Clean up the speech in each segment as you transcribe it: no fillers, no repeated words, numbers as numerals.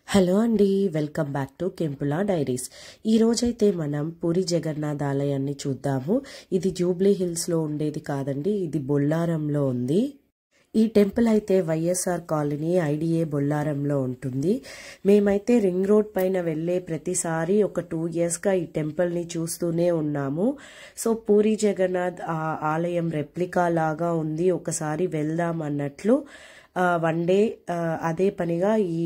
Hello అండి, welcome back to కెంపులా diaries. ఈ రోజైతే మనం పూరి జగన్నాథ్ ఆలయాన్ని చూద్దాము. ఇది జూబ్లీ హిల్స్లో ఉండేది కాదండి, ఇది బొల్లారంలో ఉంది. ఈ టెంపుల్ అయితే వైఎస్ఆర్ కాలనీ ఐడిఏ బొల్లారంలో ఉంటుంది. మేమైతే రింగ్ రోడ్ పైన వెళ్ళే ప్రతిసారి ఒక 2 yearsగా ఈ టెంపుల్ని చూస్తూనే ఉన్నాము. సో పూరి జగన్నాథ్ ఆలయం రెప్లికా లాగా ఉంది, ఒకసారి వెళ్దాం అన్నట్లు వన్ డే అదే పనిగా ఈ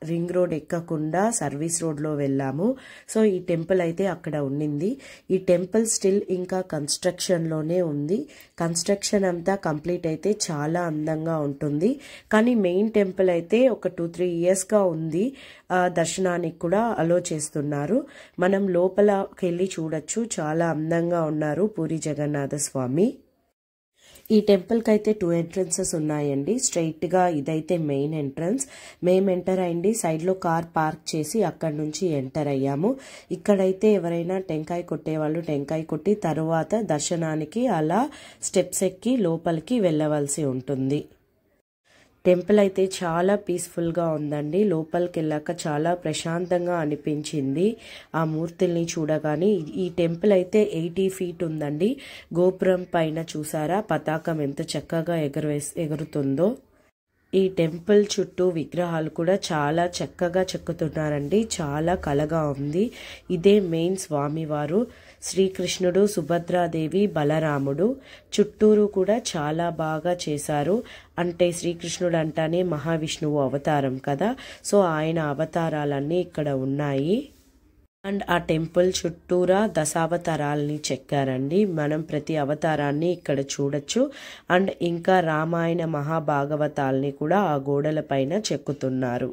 రింగ్ రోడ్ ఎక్కకుండా సర్వీస్ రోడ్లో వెళ్ళాము. సో ఈ టెంపుల్ అయితే అక్కడ ఉండింది. ఈ టెంపుల్ స్టిల్ ఇంకా కన్స్ట్రక్షన్లోనే ఉంది. కన్స్ట్రక్షన్ అంతా కంప్లీట్ అయితే చాలా అందంగా ఉంటుంది. కానీ మెయిన్ టెంపుల్ అయితే ఒక 2-3 yearsగా ఉంది. దర్శనానికి కూడా అలో చేస్తున్నారు. మనం లోపలకి వెళ్ళి చూడొచ్చు. చాలా అందంగా ఉన్నారు పూరి జగన్నాథ స్వామి. ఈ టెంపుల్కి అయితే 2 entrances ఉన్నాయండి. స్ట్రైట్గా ఇదైతే మెయిన్ ఎంట్రన్స్. మేము ఎంటర్ అయ్యింది, సైడ్లో కార్ పార్క్ చేసి అక్కడి నుంచి ఎంటర్ అయ్యాము. ఇక్కడైతే ఎవరైనా టెంకాయ కొట్టేవాళ్ళు టెంకాయ కొట్టి తర్వాత దర్శనానికి అలా స్టెప్స్ ఎక్కి లోపలికి వెళ్ళవలసి ఉంటుంది. టెంపుల్ అయితే చాలా పీస్ఫుల్గా ఉందండి. లోపలికి వెళ్ళాక చాలా ప్రశాంతంగా అనిపించింది ఆ మూర్తుల్ని చూడగానే. ఈ టెంపుల్ అయితే 80 feet ఉందండి. గోపురం పైన చూసారా పతాకం ఎంత చక్కగా ఎగురుతుందో. ఈ టెంపుల్ చుట్టూ విగ్రహాలు కూడా చాలా చక్కగా చెక్కుతున్నారండి. చాలా కళగా ఉంది. ఇదే మెయిన్ స్వామివారు, శ్రీకృష్ణుడు, సుభద్రాదేవి, బలరాముడు. చుట్టూరు కూడా చాలా బాగా చేశారు. అంటే శ్రీకృష్ణుడు అంటానే మహావిష్ణువు అవతారం కదా, సో ఆయన అవతారాలన్నీ ఇక్కడ ఉన్నాయి. అండ్ ఆ టెంపుల్ చుట్టూరా దశావతారాలని చెక్కారండి. మనం ప్రతి అవతారాన్ని ఇక్కడ చూడొచ్చు. అండ్ ఇంకా రామాయణ మహాభాగవతాల్ని కూడా ఆ గోడల పైన చెక్కుతున్నారు.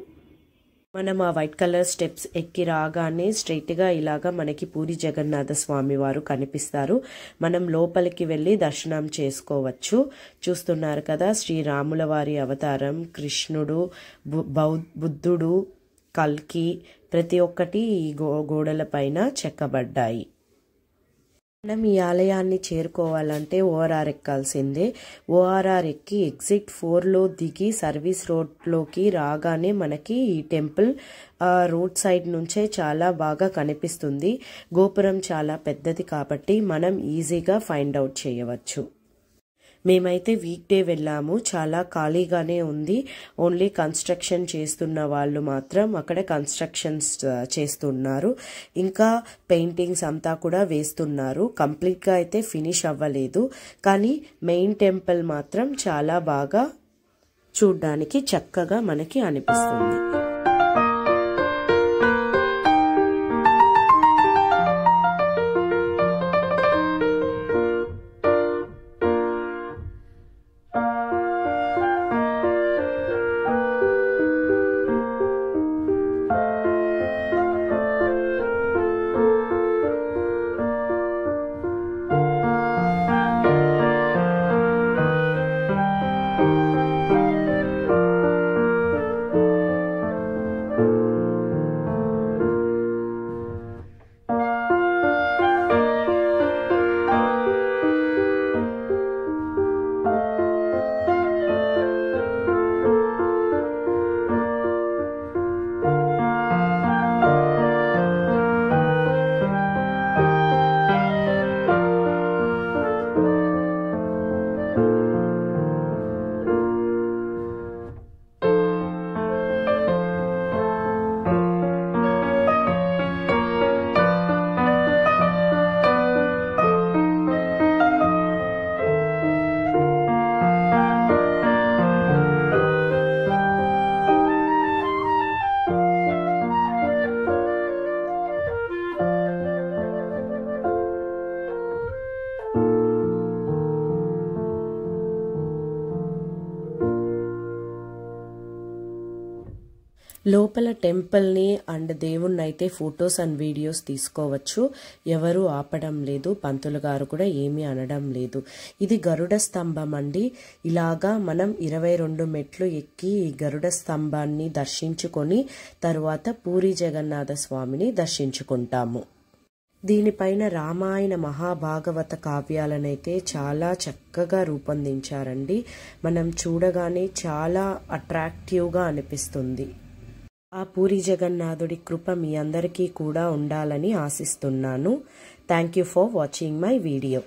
మనం ఆ వైట్ కలర్ స్టెప్స్ ఎక్కి రాగానే స్ట్రైట్గా ఇలాగా మనకి పూరి జగన్నాథ స్వామి వారు కనిపిస్తారు. మనం లోపలికి వెళ్ళి దర్శనం చేసుకోవచ్చు. చూస్తున్నారు కదా, శ్రీరాముల వారి అవతారం, కృష్ణుడు, బుద్ధుడు, కల్కి, ప్రతి ఒక్కటి ఈ గోడల పైన చెక్కబడ్డాయి. మనం ఈ ఆలయాన్ని చేరుకోవాలంటే ORR ఎక్కాల్సిందే. ORR ఎక్కి ఎగ్జిట్ 4లో దిగి సర్వీస్ రోడ్లోకి రాగానే మనకి ఈ టెంపుల్ రోడ్ సైడ్ నుంచే చాలా బాగా కనిపిస్తుంది. గోపురం చాలా పెద్దది కాబట్టి మనం ఈజీగా ఫైండ్ అవుట్ చేయవచ్చు. మేమైతే వీక్ డే వెళ్ళాము. చాలా ఖాళీగానే ఉంది. ఓన్లీ కన్స్ట్రక్షన్ చేస్తున్న వాళ్ళు మాత్రం అక్కడ కన్స్ట్రక్షన్స్ చేస్తున్నారు. ఇంకా పెయింటింగ్స్ అంతా కూడా వేస్తున్నారు. కంప్లీట్గా అయితే ఫినిష్ అవ్వలేదు. కానీ మెయిన్ టెంపుల్ మాత్రం చాలా బాగా చూడ్డానికి చక్కగా మనకి అనిపిస్తుంది. లోపల టెంపుల్ని అండ్ దేవుణ్ణి అయితే ఫొటోస్ అండ్ వీడియోస్ తీసుకోవచ్చు. ఎవరు ఆపడం లేదు. పంతులు గారు కూడా ఏమీ అనడం లేదు. ఇది గరుడ స్తంభం అండి. ఇలాగా మనం 22 మెట్లు ఎక్కి ఈ గరుడ స్తంభాన్ని దర్శించుకొని తరువాత పూరి జగన్నాథ స్వామిని దర్శించుకుంటాము. దీనిపైన రామాయణ మహాభాగవత కావ్యాలనైతే చాలా చక్కగా రూపొందించారండి. మనం చూడగానే చాలా అట్రాక్టివ్గా అనిపిస్తుంది. ఆ పూరి జగన్నాథుడి కృప మీ అందరికీ కూడా ఉండాలని ఆశిస్తున్నాను. Thank you for watching my video.